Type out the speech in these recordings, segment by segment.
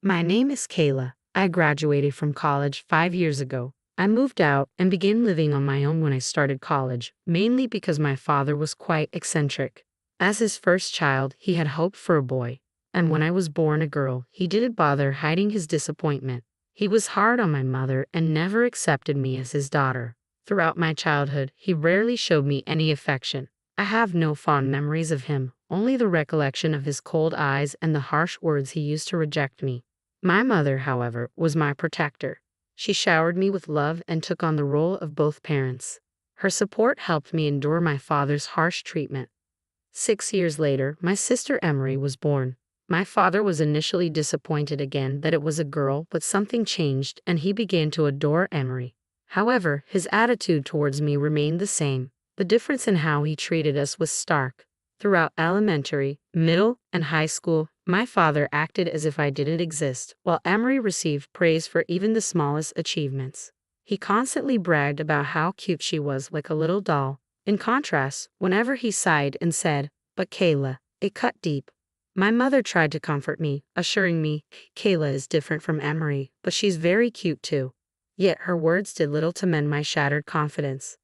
My name is Kayla. I graduated from college 5 years ago. I moved out and began living on my own when I started college, mainly because my father was quite eccentric. As his first child, he had hoped for a boy. And when I was born a girl, he didn't bother hiding his disappointment. He was hard on my mother and never accepted me as his daughter. Throughout my childhood, he rarely showed me any affection. I have no fond memories of him, only the recollection of his cold eyes and the harsh words he used to reject me. My mother, however, was my protector. She showered me with love and took on the role of both parents. Her support helped me endure my father's harsh treatment. 6 years later, my sister Emery was born. My father was initially disappointed again that it was a girl, but something changed and he began to adore Emery. However, his attitude towards me remained the same. The difference in how he treated us was stark. Throughout elementary, middle, and high school, my father acted as if I didn't exist, while Emery received praise for even the smallest achievements. He constantly bragged about how cute she was, like a little doll. In contrast, whenever he sighed and said, "But Kayla," it cut deep. My mother tried to comfort me, assuring me, "Kayla is different from Emery, but she's very cute too." Yet her words did little to mend my shattered confidence.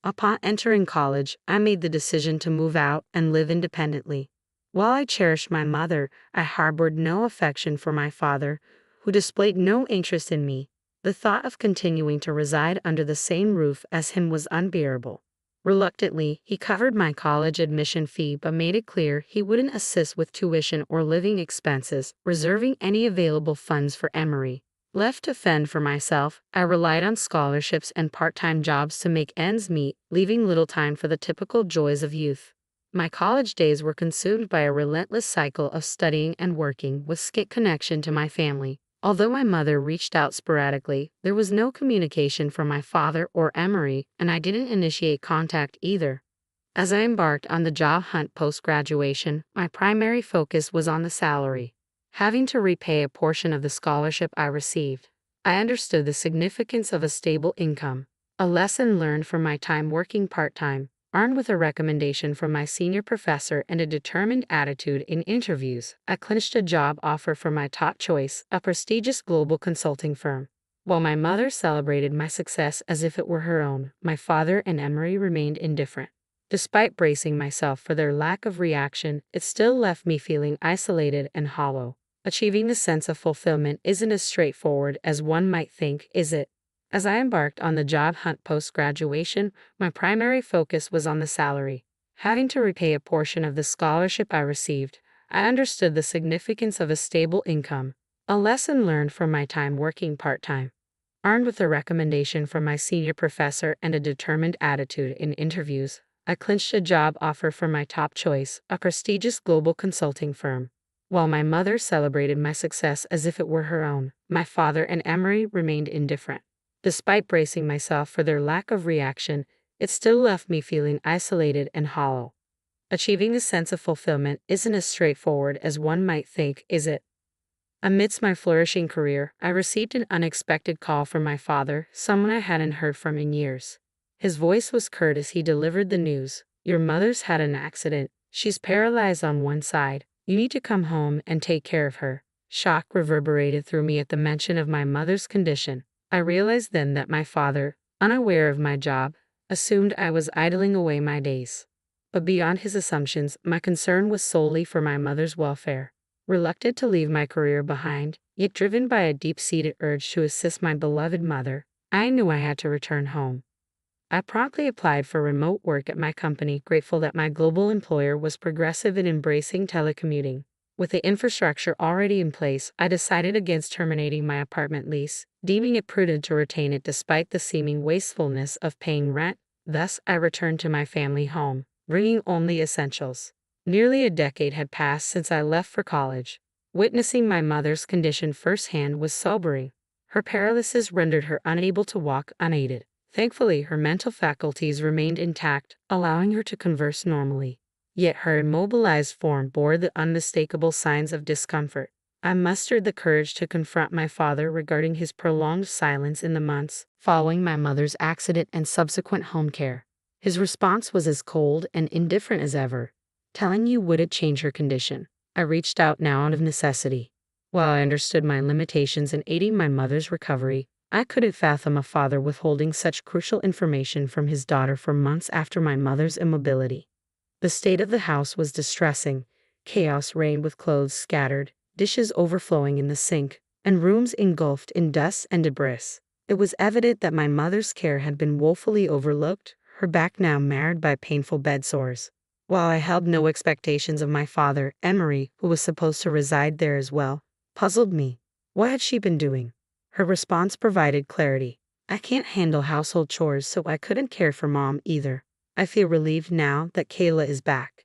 Upon entering college, I made the decision to move out and live independently. While I cherished my mother, I harbored no affection for my father, who displayed no interest in me. The thought of continuing to reside under the same roof as him was unbearable. Reluctantly, he covered my college admission fee but made it clear he wouldn't assist with tuition or living expenses, reserving any available funds for Emery. Left to fend for myself, I relied on scholarships and part-time jobs to make ends meet, leaving little time for the typical joys of youth. My college days were consumed by a relentless cycle of studying and working with scant connection to my family. Although my mother reached out sporadically, there was no communication from my father or Emery, and I didn't initiate contact either. As I embarked on the job hunt post-graduation, my primary focus was on the salary. Having to repay a portion of the scholarship I received, I understood the significance of a stable income, a lesson learned from my time working part-time. Armed with a recommendation from my senior professor and a determined attitude in interviews, I clinched a job offer from my top choice, a prestigious global consulting firm. While my mother celebrated my success as if it were her own, my father and Emery remained indifferent. Despite bracing myself for their lack of reaction, it still left me feeling isolated and hollow. Achieving the sense of fulfillment isn't as straightforward as one might think, is it? As I embarked on the job hunt post-graduation, my primary focus was on the salary. Having to repay a portion of the scholarship I received, I understood the significance of a stable income, a lesson learned from my time working part-time. Armed with a recommendation from my senior professor and a determined attitude in interviews, I clinched a job offer from my top choice, a prestigious global consulting firm. While my mother celebrated my success as if it were her own, my father and Emery remained indifferent. Despite bracing myself for their lack of reaction, it still left me feeling isolated and hollow. Achieving the sense of fulfillment isn't as straightforward as one might think, is it? Amidst my flourishing career, I received an unexpected call from my father, someone I hadn't heard from in years. His voice was curt as he delivered the news. "Your mother's had an accident. She's paralyzed on one side. You need to come home and take care of her." Shock reverberated through me at the mention of my mother's condition. I realized then that my father, unaware of my job, assumed I was idling away my days. But beyond his assumptions, my concern was solely for my mother's welfare. Reluctant to leave my career behind, yet driven by a deep-seated urge to assist my beloved mother, I knew I had to return home. I promptly applied for remote work at my company, grateful that my global employer was progressive in embracing telecommuting. With the infrastructure already in place, I decided against terminating my apartment lease, deeming it prudent to retain it despite the seeming wastefulness of paying rent. Thus, I returned to my family home, bringing only essentials. Nearly a decade had passed since I left for college. Witnessing my mother's condition firsthand was sobering. Her paralysis rendered her unable to walk unaided. Thankfully, her mental faculties remained intact, allowing her to converse normally. Yet her immobilized form bore the unmistakable signs of discomfort. I mustered the courage to confront my father regarding his prolonged silence in the months following my mother's accident and subsequent home care. His response was as cold and indifferent as ever, telling you would it change her condition. I reached out now out of necessity. While I understood my limitations in aiding my mother's recovery, I couldn't fathom a father withholding such crucial information from his daughter for months after my mother's immobility. The state of the house was distressing. Chaos reigned with clothes scattered, dishes overflowing in the sink, and rooms engulfed in dust and debris. It was evident that my mother's care had been woefully overlooked, her back now marred by painful bed sores. While I held no expectations of my father, Emery, who was supposed to reside there as well, puzzled me. What had she been doing? Her response provided clarity. I can't handle household chores, so I couldn't care for Mom either. I feel relieved now that Kayla is back.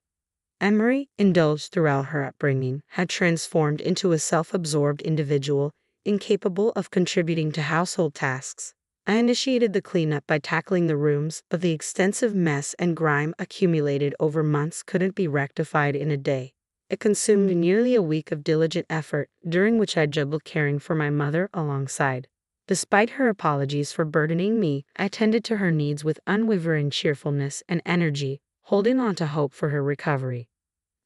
Emery, indulged throughout her upbringing, had transformed into a self-absorbed individual, incapable of contributing to household tasks. I initiated the cleanup by tackling the rooms, but the extensive mess and grime accumulated over months couldn't be rectified in a day. It consumed nearly a week of diligent effort, during which I juggled caring for my mother alongside. Despite her apologies for burdening me, I tended to her needs with unwavering cheerfulness and energy, holding on to hope for her recovery.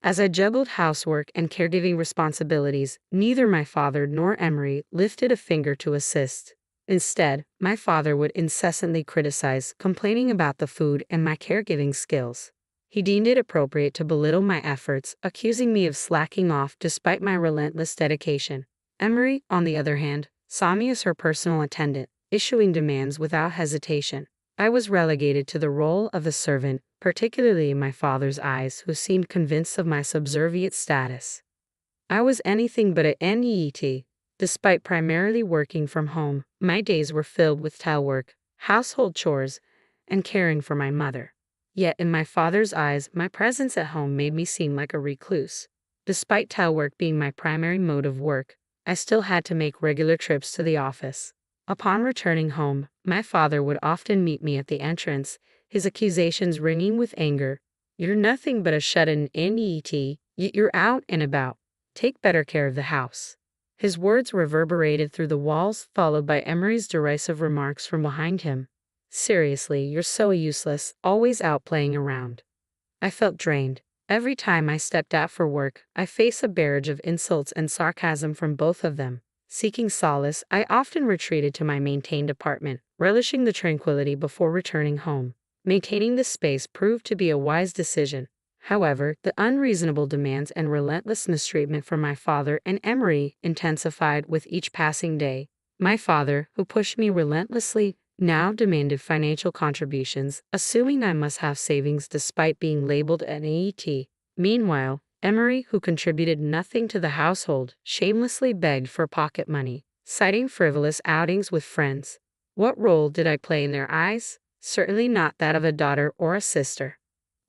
As I juggled housework and caregiving responsibilities, neither my father nor Emery lifted a finger to assist. Instead, my father would incessantly criticize, complaining about the food and my caregiving skills. He deemed it appropriate to belittle my efforts, accusing me of slacking off despite my relentless dedication. Emery, on the other hand, saw me as her personal attendant, issuing demands without hesitation. I was relegated to the role of a servant, particularly in my father's eyes, who seemed convinced of my subservient status. I was anything but a NEET. Despite primarily working from home, my days were filled with towel work, household chores, and caring for my mother. Yet in my father's eyes, my presence at home made me seem like a recluse. Despite towel work being my primary mode of work, I still had to make regular trips to the office. Upon returning home, my father would often meet me at the entrance, his accusations ringing with anger. You're nothing but a shut-in NET, yet you're out and about. Take better care of the house. His words reverberated through the walls, followed by Emery's derisive remarks from behind him. Seriously, you're so useless, always out playing around. I felt drained. Every time I stepped out for work, I faced a barrage of insults and sarcasm from both of them. Seeking solace, I often retreated to my maintained apartment, relishing the tranquility before returning home. Maintaining this space proved to be a wise decision. However, the unreasonable demands and relentless mistreatment from my father and Emery intensified with each passing day. My father, who pushed me relentlessly, now demanded financial contributions, assuming I must have savings despite being labeled an AET. Meanwhile, Emery, who contributed nothing to the household, shamelessly begged for pocket money, citing frivolous outings with friends. What role did I play in their eyes? Certainly not that of a daughter or a sister.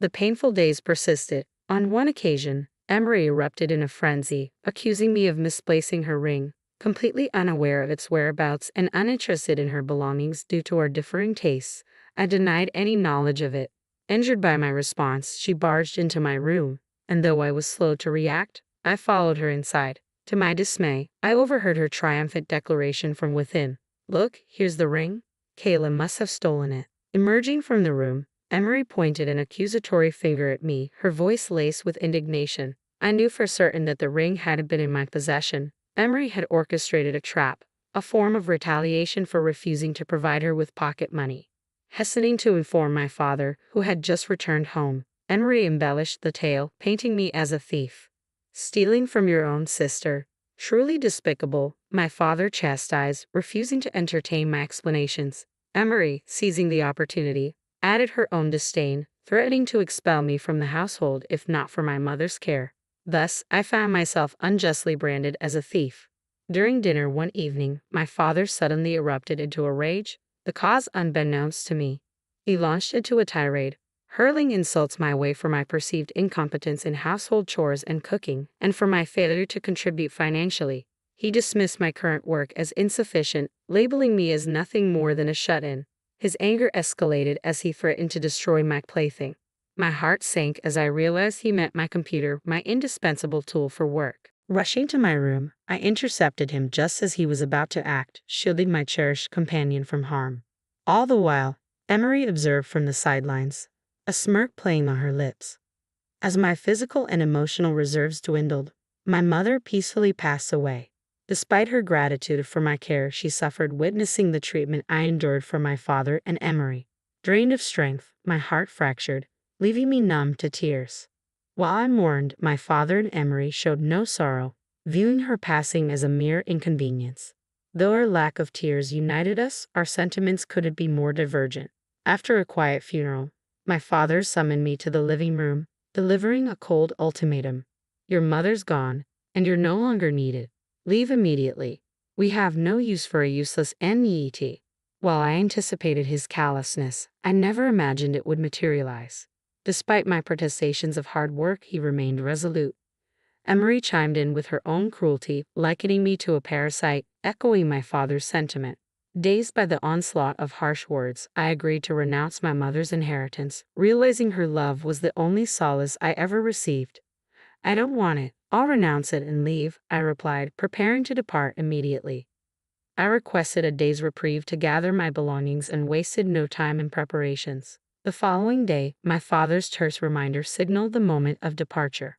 The painful days persisted. On one occasion, Emery erupted in a frenzy, accusing me of misplacing her ring. Completely unaware of its whereabouts and uninterested in her belongings due to our differing tastes, I denied any knowledge of it. Injured by my response, she barged into my room, and though I was slow to react, I followed her inside. To my dismay, I overheard her triumphant declaration from within. Look, here's the ring. Kayla must have stolen it. Emerging from the room, Emery pointed an accusatory finger at me, her voice laced with indignation. I knew for certain that the ring hadn't been in my possession. Emery had orchestrated a trap, a form of retaliation for refusing to provide her with pocket money. Hastening to inform my father, who had just returned home, Emery embellished the tale, painting me as a thief. Stealing from your own sister. Truly despicable, my father chastised, refusing to entertain my explanations. Emery, seizing the opportunity, added her own disdain, threatening to expel me from the household if not for my mother's care. Thus, I found myself unjustly branded as a thief. During dinner one evening, my father suddenly erupted into a rage, the cause unbeknownst to me. He launched into a tirade, hurling insults my way for my perceived incompetence in household chores and cooking, and for my failure to contribute financially. He dismissed my current work as insufficient, labeling me as nothing more than a shut-in. His anger escalated as he threatened to destroy my plaything. My heart sank as I realized he meant my computer, my indispensable tool for work. Rushing to my room, I intercepted him just as he was about to act, shielding my cherished companion from harm. All the while, Emery observed from the sidelines, a smirk playing on her lips. As my physical and emotional reserves dwindled, my mother peacefully passed away. Despite her gratitude for my care, she suffered witnessing the treatment I endured from my father and Emery. Drained of strength, my heart fractured, leaving me numb to tears. While I mourned, my father and Emery showed no sorrow, viewing her passing as a mere inconvenience. Though our lack of tears united us, our sentiments couldn't be more divergent. After a quiet funeral, my father summoned me to the living room, delivering a cold ultimatum. Your mother's gone, and you're no longer needed. Leave immediately. We have no use for a useless NEET. While I anticipated his callousness, I never imagined it would materialize. Despite my protestations of hard work, he remained resolute. Emery chimed in with her own cruelty, likening me to a parasite, echoing my father's sentiment. Dazed by the onslaught of harsh words, I agreed to renounce my mother's inheritance, realizing her love was the only solace I ever received. I don't want it. I'll renounce it and leave, I replied, preparing to depart immediately. I requested a day's reprieve to gather my belongings and wasted no time in preparations. The following day, my father's terse reminder signaled the moment of departure.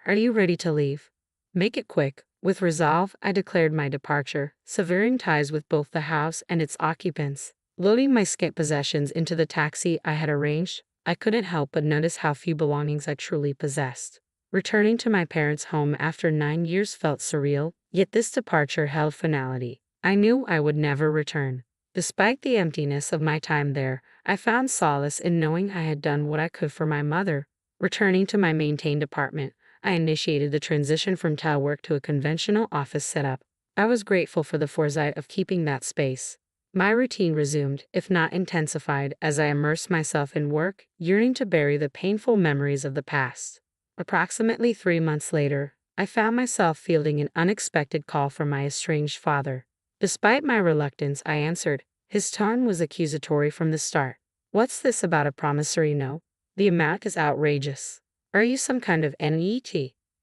Are you ready to leave? Make it quick. With resolve, I declared my departure, severing ties with both the house and its occupants. Loading my scant possessions into the taxi I had arranged, I couldn't help but notice how few belongings I truly possessed. Returning to my parents' home after 9 years felt surreal, yet this departure held finality. I knew I would never return. Despite the emptiness of my time there, I found solace in knowing I had done what I could for my mother. Returning to my maintained apartment, I initiated the transition from telework to a conventional office setup. I was grateful for the foresight of keeping that space. My routine resumed, if not intensified, as I immersed myself in work, yearning to bury the painful memories of the past. Approximately 3 months later, I found myself fielding an unexpected call from my estranged father. Despite my reluctance, I answered. His tone was accusatory from the start. What's this about a promissory note? The amount is outrageous. Are you some kind of NET?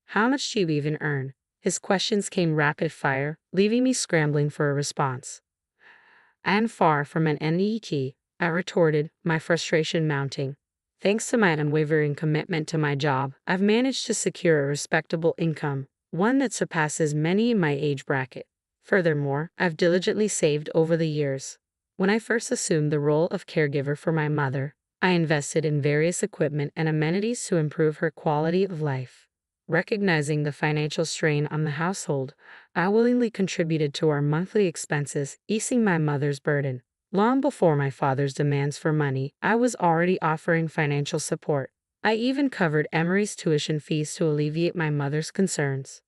How much do you even earn? His questions came rapid fire, leaving me scrambling for a response. I am far from an NET, I retorted, my frustration mounting. Thanks to my unwavering commitment to my job, I've managed to secure a respectable income, one that surpasses many in my age bracket. Furthermore, I've diligently saved over the years. When I first assumed the role of caregiver for my mother, I invested in various equipment and amenities to improve her quality of life. Recognizing the financial strain on the household, I willingly contributed to our monthly expenses, easing my mother's burden. Long before my father's demands for money, I was already offering financial support. I even covered Emery's tuition fees to alleviate my mother's concerns.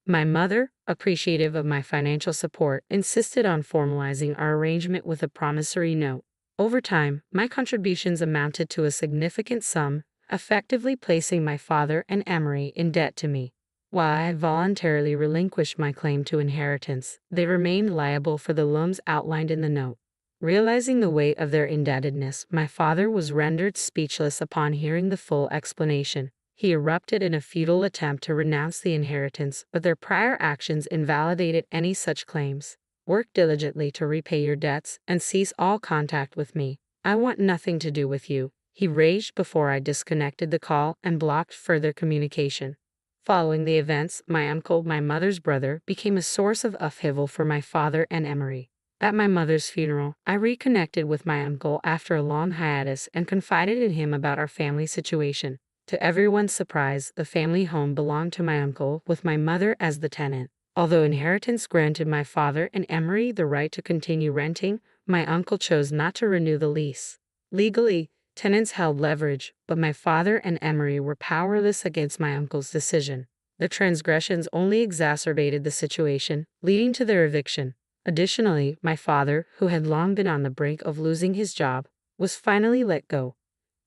My mother, appreciative of my financial support, insisted on formalizing our arrangement with a promissory note. Over time, my contributions amounted to a significant sum, effectively placing my father and Emery in debt to me. While I had voluntarily relinquished my claim to inheritance, they remained liable for the loans outlined in the note. Realizing the weight of their indebtedness, my father was rendered speechless upon hearing the full explanation. He erupted in a futile attempt to renounce the inheritance, but their prior actions invalidated any such claims. Work diligently to repay your debts and cease all contact with me. I want nothing to do with you, he raged before I disconnected the call and blocked further communication. Following the events, my uncle, my mother's brother, became a source of upheaval for my father and Emery. At my mother's funeral, I reconnected with my uncle after a long hiatus and confided in him about our family situation. To everyone's surprise, the family home belonged to my uncle, with my mother as the tenant. Although inheritance granted my father and Emery the right to continue renting, my uncle chose not to renew the lease. Legally, tenants held leverage, but my father and Emery were powerless against my uncle's decision. The transgressions only exacerbated the situation, leading to their eviction. Additionally, my father, who had long been on the brink of losing his job, was finally let go.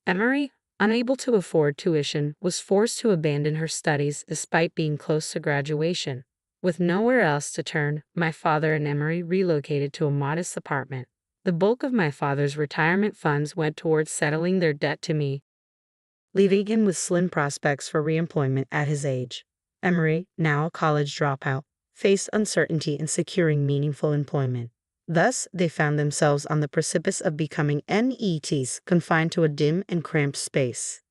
Emery, unable to afford tuition, was forced to abandon her studies despite being close to graduation. With nowhere else to turn, my father and Emery relocated to a modest apartment. The bulk of my father's retirement funds went towards settling their debt to me, leaving him with slim prospects for reemployment at his age. Emery, now a college dropout, faced uncertainty in securing meaningful employment. Thus, they found themselves on the precipice of becoming NETs, confined to a dim and cramped space.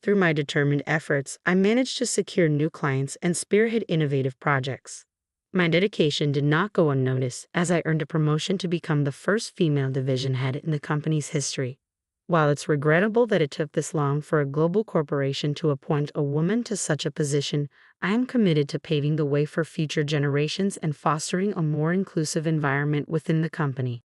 Through my determined efforts, I managed to secure new clients and spearhead innovative projects. My dedication did not go unnoticed as I earned a promotion to become the first female division head in the company's history. While it's regrettable that it took this long for a global corporation to appoint a woman to such a position, I am committed to paving the way for future generations and fostering a more inclusive environment within the company.